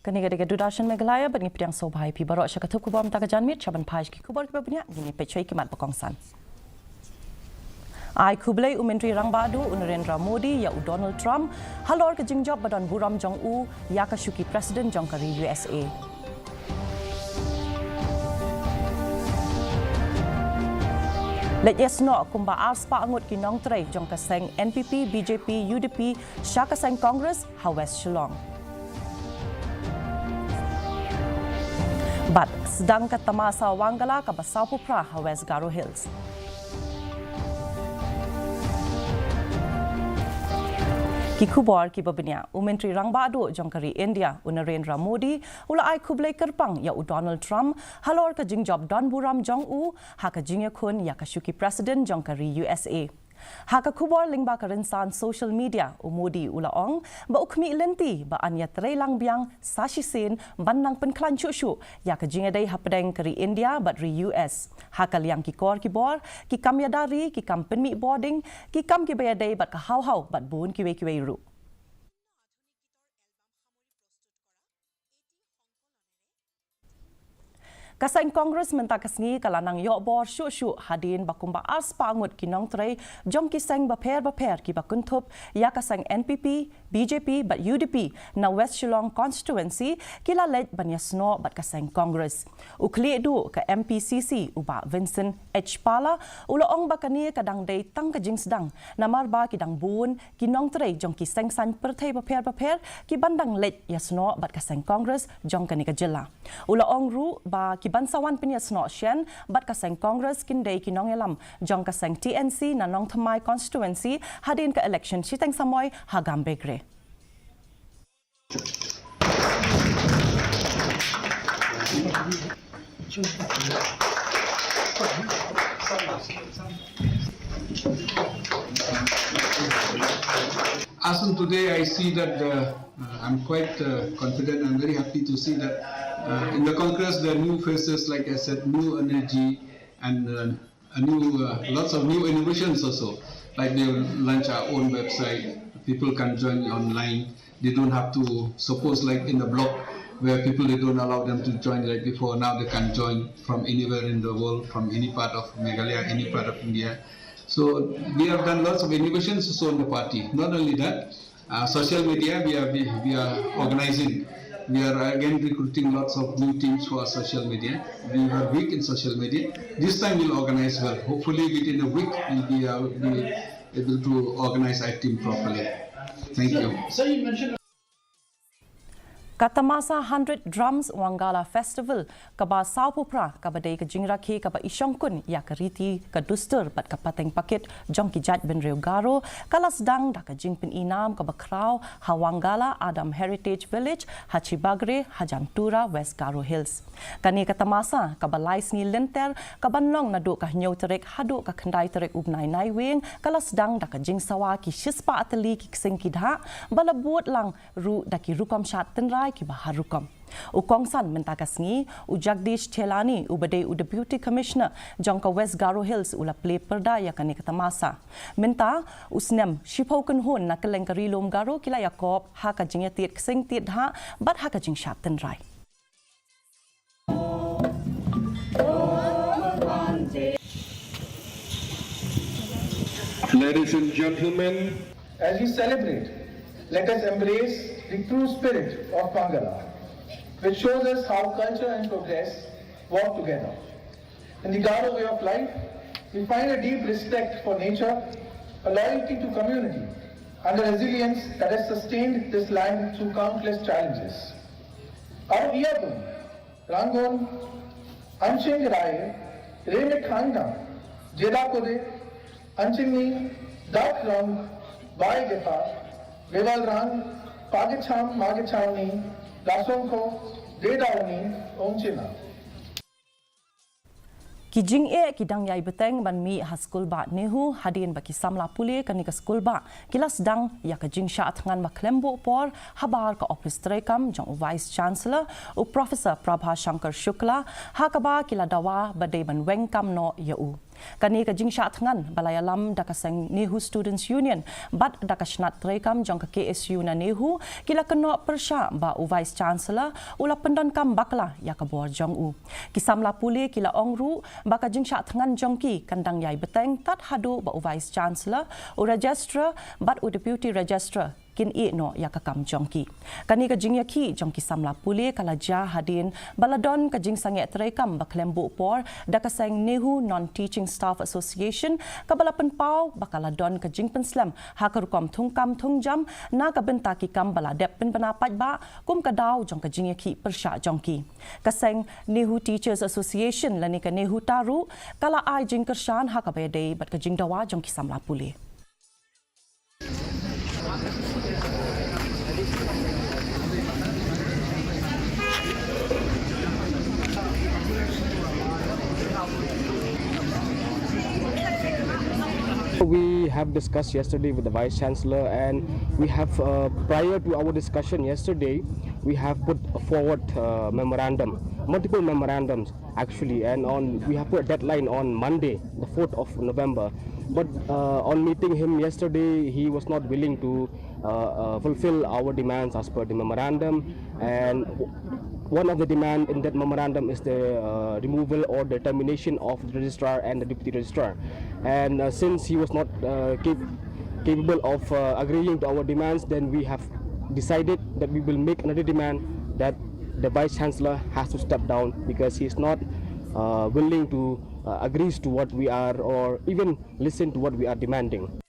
Kani-kani Dudashan Meghalaya bani pidang sobhai pi barok syakatup kubam tagajanmit caban paj ki kubar ki babnya gini pecoi kimat bakongsan. Ai kublai Menteri Rang Badu Narendra Modi ya Donald Trump halor ke jingjob badan buram jong u ya ka syuki Presiden jong kari USA. Let yesno kumba arspa angut ki nong tray jong ka seng NPP, BJP, UDP syaka seng Congress ha West Shillong. But sedang ke tamasa Wanggala ke Basau Pupra West Garo Hills. Ki kubor ki babnya Menteri Rang Badu jongkari India Narendra Modi ula ai kublai kerpang ya Donald Trump halor ke jingjob Don Buram Jong U ha ke jingya kun ya ka syuki Presiden jongkari USA. Haka kubor lingba karinsan social media Modi ulaong ba ukmi lenti ba anya trelang biang sashisin bandang penklan chushu ya ka jingadai hapdeng kari India but ri US haka liang ki kor ki bor ki kam yadari ki kam penmi boarding ki kam ki bayadai bat ka hau bat bun ki we ru. Kasang Congress menta kasngi kalanang yok bor syuk hadin bakumba ars pangut kinong tray jong kisang baper ki bakuntup ya kasang NPP, BJP but UDP na West Shillong constituency kila lej banyasno bat kasang Congress. Ukli du ke MPCC uba Vincent H. Pala uloong bakani kadang day tang kajing sedang namarba kidang bun kinong tray jong kisang san pertai baper ki bandang lej yasno bat kasang Congress jong kani kajela. Uloong ru ba ki bansawan pinyasno sien bat kasang Congress kindai kinong elam jong kasang TNC na nong thamai constituency hadin ka election siteng samoy hagam begre. As of today, I see that I'm quite confident. I'm very happy to see that in the Congress there are new faces, like I said, new energy and lots of new innovations also. Like they will launch our own website. People can join online. They don't have to, suppose like in the block where people they don't allow them to join like before. Now they can join from anywhere in the world, from any part of Meghalaya, any part of India. So we have done lots of innovations also in the party. Not only that, social media we are organizing. We are again recruiting lots of new teams for our social media. We are weak in social media. This time we'll organize well. Hopefully within a week we'll be able to organize our team properly. Thank you. So you mentioned Katamasa 100 Drums Wanggala Festival kaba Sao Pupra kaba dei ke jingrakhi kaba isyongkun ya keriti ke dustur bat kapateng pakit jong ki jat ben Rio Garo kala sedang dak ke jingpin inam kaba krau ha Wanggala Adam Heritage Village Hachi Bagre Hajamtura West Garo Hills. Kani katamasa kaba lais ni lenter kaba nong nadu ka nyau terek hadu ka khandai terek ubnai nai weng kala sedang dak ke jing sawa ki shispa ateli ki sing kidha bala buat lang ru dak ki rukom shat tenrai ki baharukam. Ukongsan mentakasngi Jagdish Chelani ubade Deputy Commissioner jongka West Garo Hills ula play perda ya kani katamasa. Menta usnem shipoken hon na kelengkari lom Garo kila Yakob ha ka jingya tiet sing tiet ha bat ha ka jing shatan rai. Ladies and gentlemen, as we celebrate, let us embrace the true spirit of Wanggala, which shows us how culture and progress work together. In the Garo way of life, we find a deep respect for nature, a loyalty to community, and a resilience that has sustained this land through countless challenges. Our Iyabun, Rangon, Anching Rai, Remit Hangna, Jeda Kode, Anchingni, Dak Long, Bai Gepa, Reval Rang, Pagicham, Magichamni, Lasonko, Dedauni, Ongchina. Kijing kidang yai beteng ban mi ha skul ba nehu hadin baki samla pule kani ka skul ba kilas dang ya ka jing sha atngan ma klembo por habar ka office trekam jong vice chancellor u professor Prabha Shankar Shukla ha ka ba kila dawa badai ban wengkam no ya u Kani ka jingsha tngan balaya lam dakaseng Nehu Students Union bat dakasnat trekam jong ka KSU na Nehu kila keno persya ba u Vice Chancellor ula pendon kam bakla ya ka bor jong u. Kisamla puli kila ongru baka jingsha tngan jongki kandang yai beteng tat hadu ba u Vice Chancellor u Registrar bat u Deputy Registrar kin no ya kakam jongki. Kani ka jing yaki jongki samla puli kala ja hadin baladon ka jing sange trekam baklembu por dakaseng Nehu Non-Teaching Staff Association kabalapan pau bakaladon ka jing penslam hakarukom thungkam thungjam na ka bentaki kam baladep pen penapat ba kum kadaw jong ka jing yaki persya jongki. Kaseng Nehu Teachers Association lani ka Nehu taru kala ai jing kersyan hakabede bat ka jing dawa jongki samla puli. We have discussed yesterday with the Vice Chancellor, and we have, prior to our discussion yesterday, we have put forward multiple memorandums actually, and we have put a deadline on Monday, the 4th of November. But on meeting him yesterday, he was not willing to fulfill our demands as per the memorandum, and one of the demands in that memorandum is the removal or the termination of the registrar and the deputy registrar. And since he was not capable of agreeing to our demands, then we have decided that we will make another demand that the Vice Chancellor has to step down because he is not willing to agree to what we are or even listen to what we are demanding.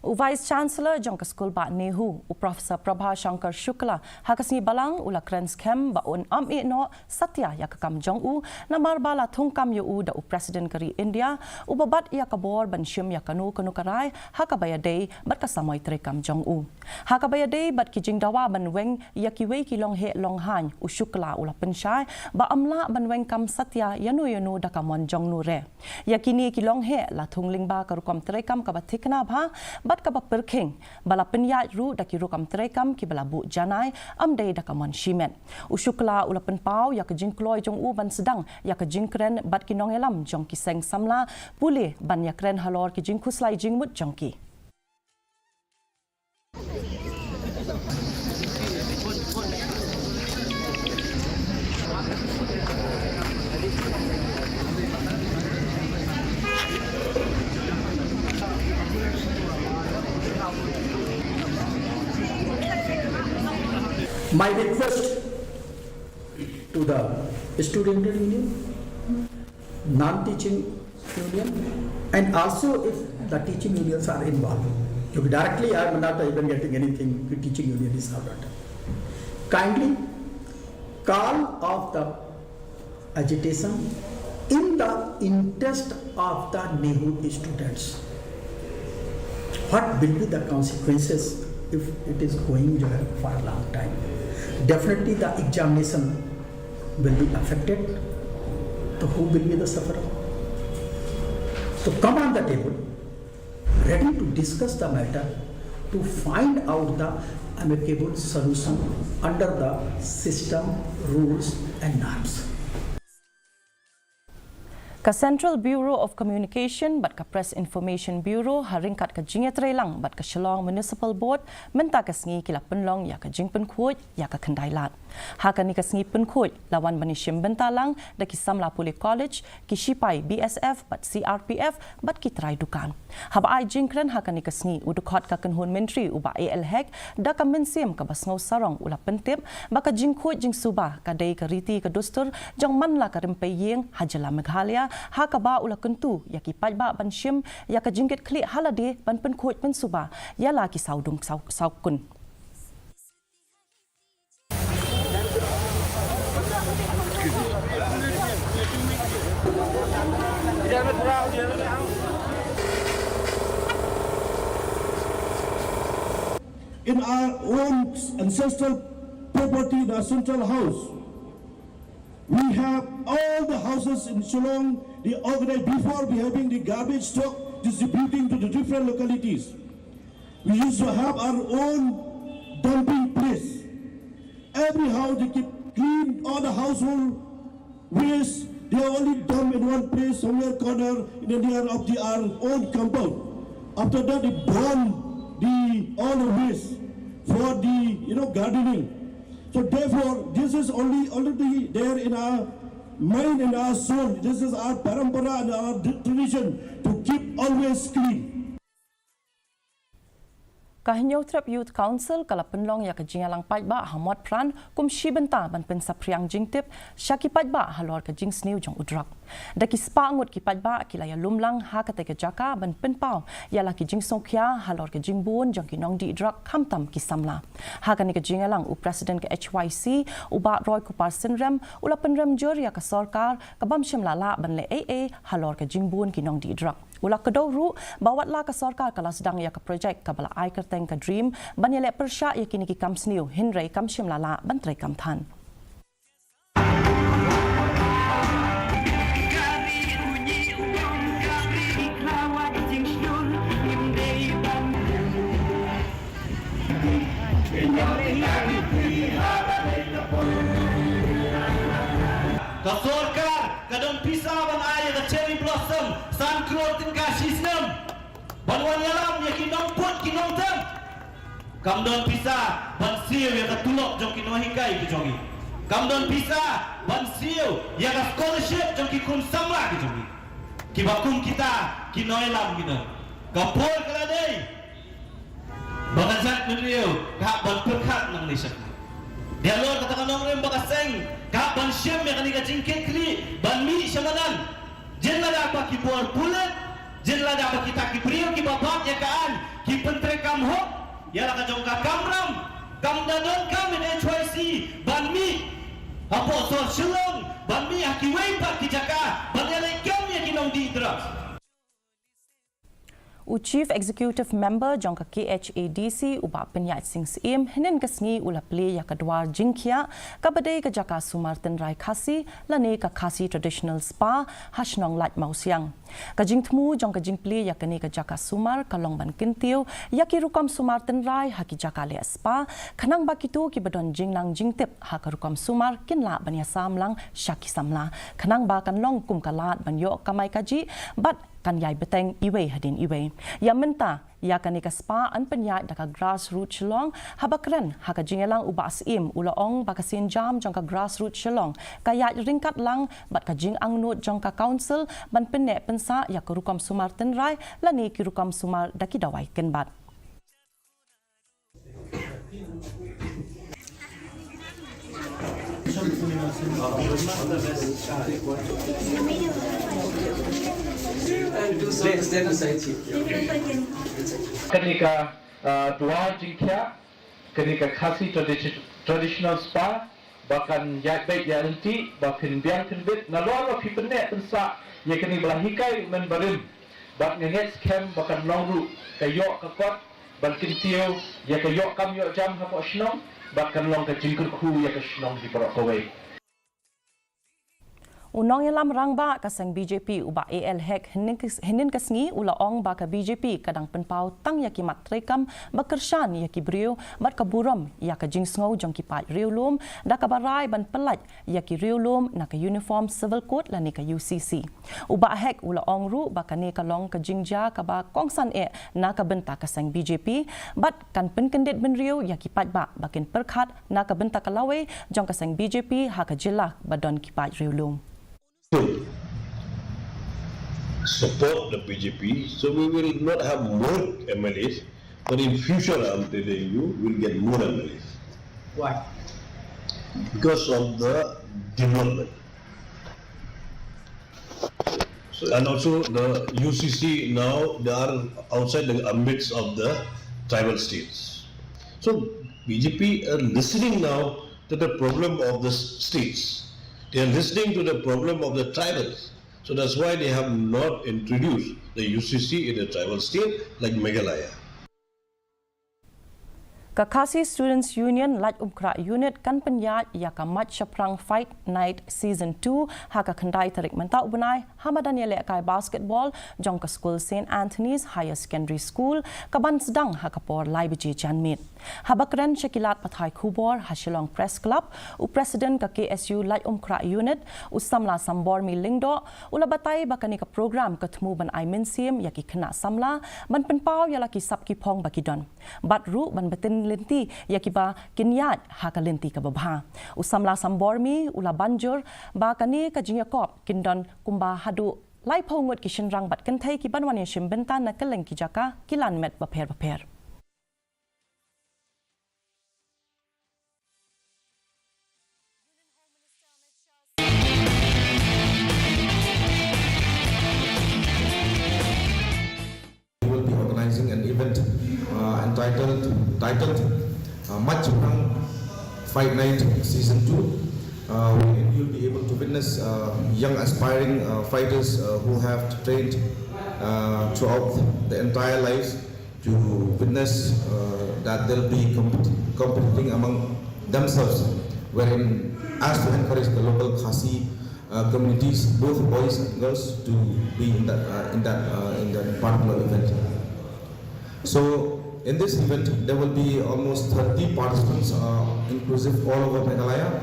Vice Chancellor jong ka school ba Nehu u Professor Prabha Shankar Shukla hakasni balang ula krens kem ba un no satya ya ka kam jong u na marbala thungkam yu u da u President kari India u babat ya ka bor ban shim ya kanu karai hakabaya day bat ka samoy trekam jong u hakabaya day bat ki jing dawa ban weng ya ki wei ki long he long han u Shukla ula penshai ba amla ban weng kam satya yanu da kamon jong nu re yakini ki long he la thungling ba karukom trekam ka bathikna bha bat ka perking bala penyat ru daki rukam trekam ki bala bu janai amdei dakamon shimen Ushukla ulapen pau ya ke jingkloi jong u ban sedang ya ke jingkren bat ki nong elam jong ki seng samla pulih ban ya kren halor ki jingkuslai jingmut jongki. My request to the student union, non-teaching union, and also if the teaching unions are involved. Directly, I am not even getting anything. The teaching union is not. Kindly call off the agitation in the interest of the Nehu students. What will be the consequences if it is going there for a long time? Definitely the examination will be affected. So who will be the sufferer? So come on the table, ready to discuss the matter, to find out the amicable solution under the system, rules and norms. Ka Central Bureau of Communication bat ka Press Information Bureau haringkat ka jinget relang bat ka Shillong Municipal Board menta ka sngi kila penlong ya ka jing penkuj ya ka kendailat. Haka ni ka sngi penkuj lawan banishim bentalang da ki Samla Puli College ki Shipai BSF bat CRPF bat ki try dukan. Haba ai jingkren haka ni ka sngi udukot ka kenhun menteri uba AL Hek da ka mensim ka basngau sarong ula pentip baka jingkuj jing suba ka dei ka riti ka dustur jong manla ka rempeyeng hajala Meghalaya hakaba ula kentu ya ki pajba ban shim ya ka jingket klik halade ban penkuj pensuba ya la ki saudung saukun. In our own ancestral property, the central house, we have all the houses in Shillong, they organized before we having the garbage stock distributing to the different localities. We used to have our own dumping place. Every house they keep clean, all the household waste they are only dumped in one place, somewhere corner in the near of our own compound. After that, they burn all the waste for the gardening. So therefore, this is already there in our mind and our soul. This is our parampara and our tradition to keep always clean. Kahinyo Trap Youth Council kala penlong ya kajing alang pajba hamot pran kum shibenta ban pen sapriang jingtip syaki pajba halor kajing sniu jong udrak. Daki spa ngut ki pajba kilaya lumlang ha kate ke jaka ban pen pau ya la kajing songkya halor kajing bun jong ki nong di udrak kamtam ki samla. Ha kani kajing alang u president ke KHASI uba Roy Kupar Sinrem ula penrem jur ya ka sarkar kabam shimlala ban le AA halor kajing bun ki nong di udrak. Ula kedau bawatlah ke sarkar kala sedang ya ke projek kabala ai kerteng ke dream banyale persya ya kini ki kam sniu hinrei kam shimlala bantrei kam than. Kasorkar kadang pisah ban air ke cherry blossom san krot tin KHASI senam banwan yalam ya kinong put kinong tem kam don pisah ban siu ya ka tulok jong kinong hikai ki jongi kam don pisah ban siu ya ka scholarship jong ki kum samla ki jongi ki bakum kita kinong yalam kita kapol kala dei bagazat nuriu ka ban perkat nang lisak dia lor katakan nong rem bakaseng ka ban syem ya kanika jingket kli ban mi syamanan jen lada apa ki bor pulet jen lada apa kita ki priyo ki babak ya kaan ki pentre kam hok ya la ka jong ka kamram kam dadon kam in KHASI ban mi apo so shilong ban mi aki wei pak ki jaka ban ya lai kam ya ki nong di drugs. U Chief Executive Member jongka KHADC uba penyat sing sim hinen kesngi ula play ya kedua jingkia kabadai ke jaka Sumartin Rai KHASI lane ka KHASI Traditional Spa hasnong lat mausiang kajing temu jongka jing play ya kene ke jaka Sumar kalong ban kintiu ya ki rukam Sumartin Rai haki jaka le spa kanang bakitu ki badon jing nang jing tip ha ka rukam Sumar kinla ban ya samlang syaki samla kanang ba kan long kum kalat ban yo kamai kaji bat kan yai beteng iwe hadin iwe ya menta ya kanika spa an penyat daka grassroots Shillong habakren haka jingelang uba asim ulaong bakasin jam jongka grassroots Shillong kaya ringkat lang bat ka jing angnut jongka council ban penek pensa ya kerukam Sumartin Rai lani kirukam Sumar daki dawai kenbat. Ketika dua jingkia, ketika KHASI traditional spa, bahkan yak baik ya nanti, bahkan biang kenbit, nalolo kipenek pensa, ya kini belahikai menberim, bak ngenget scam bahkan longru, kayok kekot, balkin tiyo, ya kayok kam yok jam hapok shnong, bahkan long ke jingkur ku ya ke shnong di perok kawai. Unong yalam rangba kasang BJP uba AL hek hinin kasngi ulaong baka BJP kadang penpau tang yaki matrekam bakershan yaki brio mat kaburam yaka jingsngau jong kipat riulum da kabarai ban pelat yaki riulum na ka uniform civil code lani ka UCC uba hek ulaong ru baka ne kalong ka jingja ka ba kongsan na ka benta kasang BJP bat kan penkendit ben riu yaki pat ba bakin perkhat na ka benta kalawe jong kasang BJP ha ka jila badon kipat riulum. Support the BJP, so we will not have more MLAs, but in future, I'm telling you, we'll get more MLAs. Why? Because of the development. So, and also the UCC now, they are outside the ambits of the tribal states. So BJP are listening now to the problem of the states. They are listening to the problem of the tribals. So that's why they have not introduced the UCC in a tribal state like Meghalaya. KHASI Students Union Laj Umkra Unit kan penyat yaka match Shaprang Fight Night Season 2 haka kendai tarik mentau bunai hamadan yelek kai basketball jong ke School St. Anthony's Higher Secondary School kaban sedang haka por lai beji janmit. Habakren Syakilat Pathai Kubor Hasilong Press Club u Presiden ke KSU Laj Umkra Unit usamla sambor mi lingdo ula batai bakani ke program ketemu ban ai mensim yaki kena samla ban penpau yalaki sapki pong bakidon. Batru ban betin linti yakiba kinyat haka linti ka babha usamla sambormi ula banjur ba kani ka jingyakop kindon kumba hadu lai phongot kishin rang bat kan thai ki banwan yashim bentan na keleng ki jaka kilan met baper We will be organizing an event titled Match Fight Night Season 2. You'll be able to witness young aspiring fighters who have trained throughout the entire lives to witness that they'll be competing among themselves, wherein as to encourage the local KHASI communities, both boys and girls, to be in that particular event. So in this event, there will be almost 30 participants, inclusive all over Meghalaya,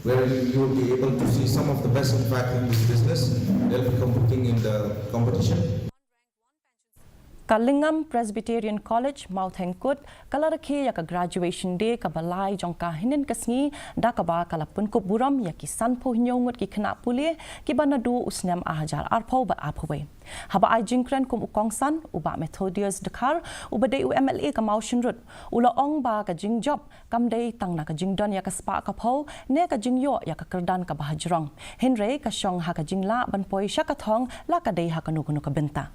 where you will be able to see some of the best, in fact, in this business. They'll be competing in the competition. Kalingam Presbyterian College Mauthengkut kalaraki yaka graduation day kabalai jongka hinin kasngi dakaba kalapun ko buram yaki sanpo nyongut ki khna pule ki banadu usnam ahajar arpho ba apwe haba ai jingkran kum ukongsan uba Methodius Dakar ubade UMLA ka Maushinrut ula ong ba ka jingjob kamdei tangna ka jingdon yaka spa ka pho ne ka jingyo yaka kerdan ka bahajrong henre ka shong ha ka jingla banpoi shakathong la ka dei ha ka nuguno ka benta.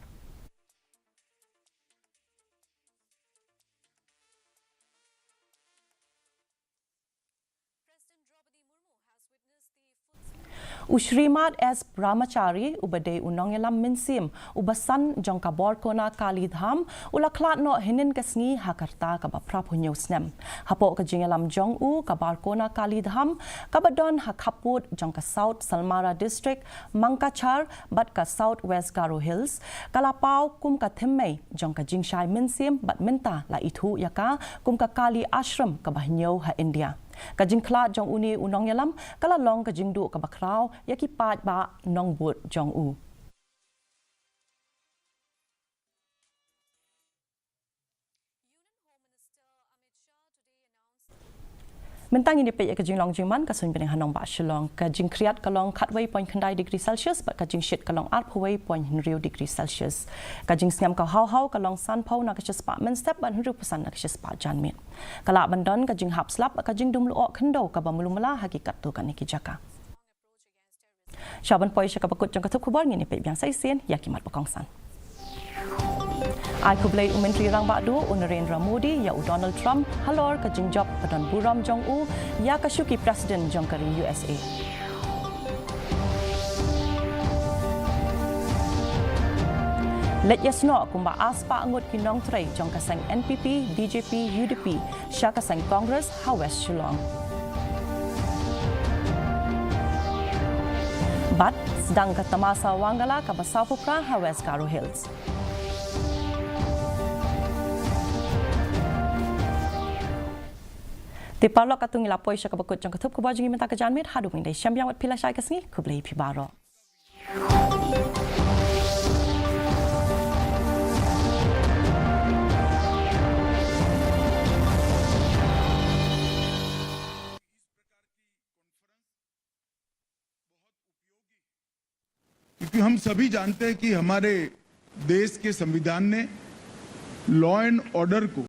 Ushrimat S. Brahmachari ubade unong yalam minsim ubasan jongka borkona kali dham ulaklat no hinin kasngi hakarta kaba prapunyo snem hapo ka jingalam jong u ka barkona kali dham kabadon hakaput jongka South Salmara District Mangkachar bat ka South West Garo Hills kalapau kum ka themmei jongka jingshai minsim bat minta la ithu yaka kum ka kali ashram ka bahnyo ha India. Kajing klat jong uni unong yalam kala long kajing du ka bakraw yaki pat ba nong but jong u. Mentang ini pek kajing long jingman kasun beneng hanong ba shilong kajing kriat kalong katway point kandai degree Celsius bat kajing shit kalong arpway point hinriu degree Celsius kajing sngam ka hau kalong san pau na kashis pa men step ban 100% na kashis pa janmin kala bandon kajing hap slap kajing dumlu ok khendo ka bamulumala hakikat tu kan ki jaka shaban poi shaka bakut jong ka thup khubal ngini pek biang sai sen yakimat bakongsan ai kublai umentri rang badu Narendra Modi ya Donald Trump halor ka jingjop padan buram jong u ya ka shuki president jong kari USA let yasno kumba aspa angut kinong tray jong ka sang NPP DJP UDP syaka sang Congress ha West Shillong bat sedang ka tamasa wangala ka basapupra ha West Garo Hills. Te parlo katung ilapoi syaka bakut jong kathup kubwa jingi menta ka janmit hadu ngindai syambiang wat pila syai kasni kublai pibaro. क्योंकि हम सभी जानते हैं कि हमारे देश के संविधान ने लॉ एंड ऑर्डर को